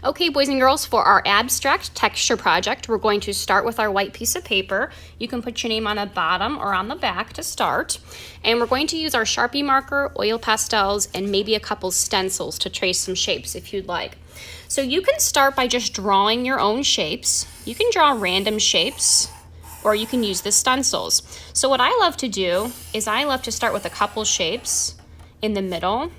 Okay, boys and girls, for our abstract texture project, we're going to start with our white piece of paper. You can put your name on the bottom or on the back to start. And we're going to use our Sharpie marker, oil pastels, and maybe a couple stencils to trace some shapes if you'd like. So you can start by just drawing your own shapes. You can draw random shapes, or you can use the stencils. So what I love to do is I love to start with a couple shapes in the middle,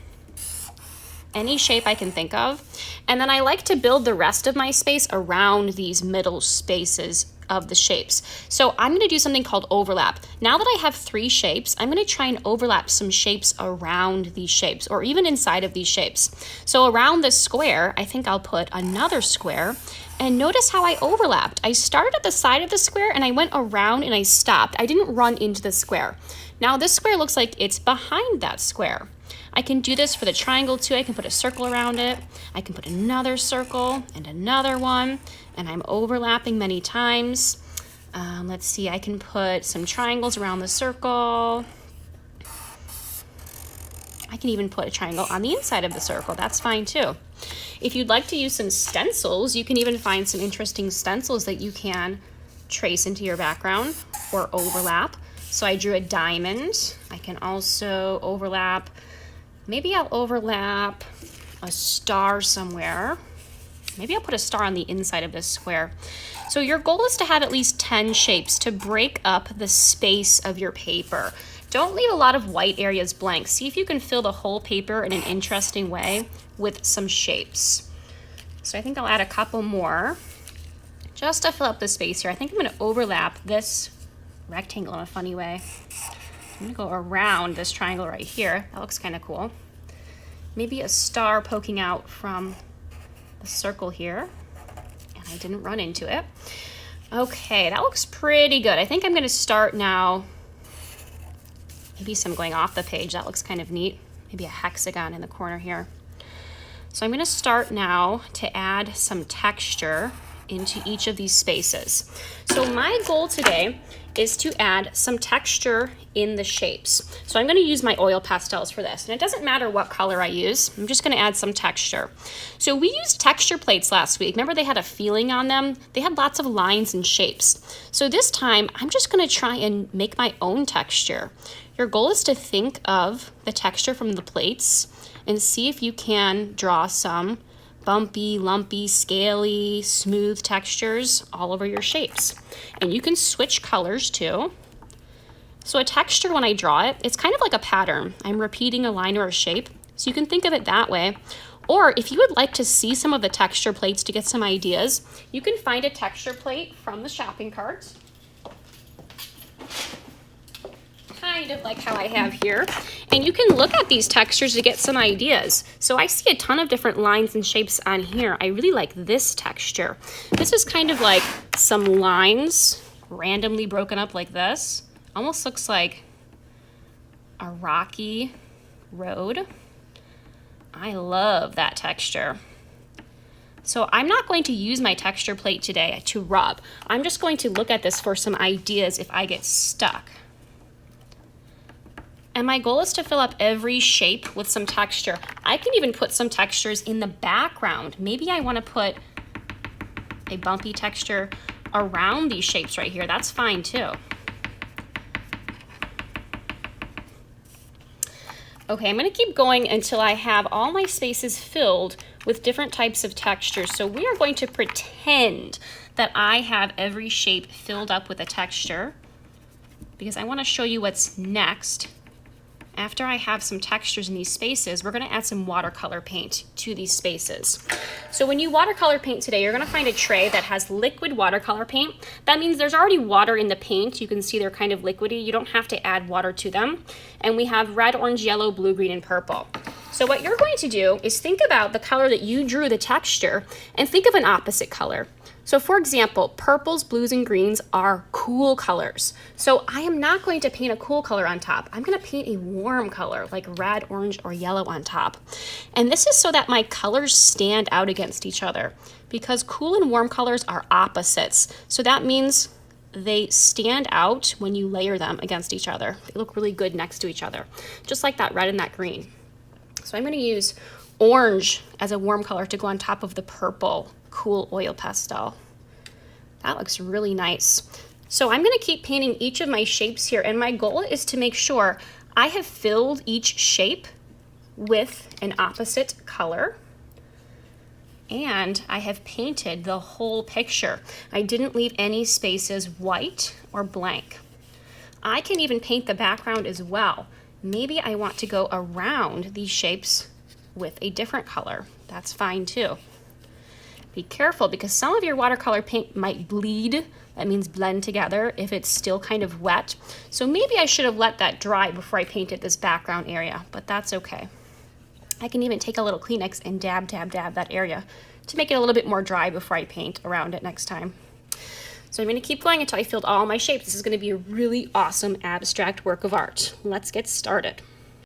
any shape I can think of. And then I like to build the rest of my space around these middle spaces of the shapes. So I'm gonna do something called overlap. Now that I have 3 shapes, I'm gonna try and overlap some shapes around these shapes, or even inside of these shapes. So around this square, I think I'll put another square. And notice how I overlapped. I started at the side of the square and I went around and I stopped. I didn't run into the square. Now this square looks like it's behind that square. I can do this for the triangle too. I can put a circle around it. I can put another circle and another one, and I'm overlapping many times. Let's see, I can put some triangles around the circle. I can even put a triangle on the inside of the circle. That's fine too. If you'd like to use some stencils, you can even find some interesting stencils that you can trace into your background or overlap. So I drew a diamond. I can also overlap. Maybe I'll overlap a star somewhere. Maybe I'll put a star on the inside of this square. So your goal is to have at least 10 shapes to break up the space of your paper. Don't leave a lot of white areas blank. See if you can fill the whole paper in an interesting way with some shapes. So I think I'll add a couple more just to fill up the space here. I think I'm gonna overlap this rectangle in a funny way. I'm gonna go around this triangle right here. That looks kind of cool. Maybe a star poking out from the circle here. And I didn't run into it. Okay, that looks pretty good. I think I'm gonna start now. Maybe some going off the page. That looks kind of neat. Maybe a hexagon in the corner here. So I'm gonna start now to add some texture into each of these spaces. So my goal today is to add some texture in the shapes. So I'm gonna use my oil pastels for this, and it doesn't matter what color I use. I'm just gonna add some texture. So we used texture plates last week. Remember they had a feeling on them? They had lots of lines and shapes. So this time, I'm just gonna try and make my own texture. Your goal is to think of the texture from the plates and see if you can draw some bumpy, lumpy, scaly, smooth textures all over your shapes. And you can switch colors too. So a texture, when I draw it, it's kind of like a pattern. I'm repeating a line or a shape, so you can think of it that way. Or if you would like to see some of the texture plates to get some ideas, you can find a texture plate from the shopping cart. Kind of like how I have here. And you can look at these textures to get some ideas. So I see a ton of different lines and shapes on here. I really like this texture. This is kind of like some lines randomly broken up like this. Almost looks like a rocky road. I love that texture. So I'm not going to use my texture plate today to rub. I'm just going to look at this for some ideas if I get stuck. And my goal is to fill up every shape with some texture. I can even put some textures in the background. Maybe I want to put a bumpy texture around these shapes right here. That's fine too. Okay, I'm going to keep going until I have all my spaces filled with different types of textures. So we are going to pretend that I have every shape filled up with a texture, because I want to show you what's next. After I have some textures in these spaces, we're going to add some watercolor paint to these spaces. So when you watercolor paint today, you're going to find a tray that has liquid watercolor paint. That means there's already water in the paint. You can see they're kind of liquidy. You don't have to add water to them. And we have red, orange, yellow, blue, green, and purple. So what you're going to do is think about the color that you drew the texture and think of an opposite color. So for example, purples, blues, and greens are cool colors. So I am not going to paint a cool color on top. I'm going to paint a warm color like red, orange, or yellow on top. And this is so that my colors stand out against each other, because cool and warm colors are opposites. So that means they stand out when you layer them against each other. They look really good next to each other, just like that red and that green. So I'm going to use orange as a warm color to go on top of the purple cool oil pastel. That looks really nice. So I'm gonna keep painting each of my shapes here, and my goal is to make sure I have filled each shape with an opposite color, and I have painted the whole picture. I didn't leave any spaces white or blank. I can even paint the background as well. Maybe I want to go around these shapes with a different color. That's fine too. Be careful because some of your watercolor paint might bleed. That means blend together if it's still kind of wet. So maybe I should have let that dry before I painted this background area, but that's okay. I can even take a little Kleenex and dab that area to make it a little bit more dry before I paint around it next time. So I'm gonna keep going until I filled all my shapes. This is gonna be a really awesome abstract work of art. Let's get started.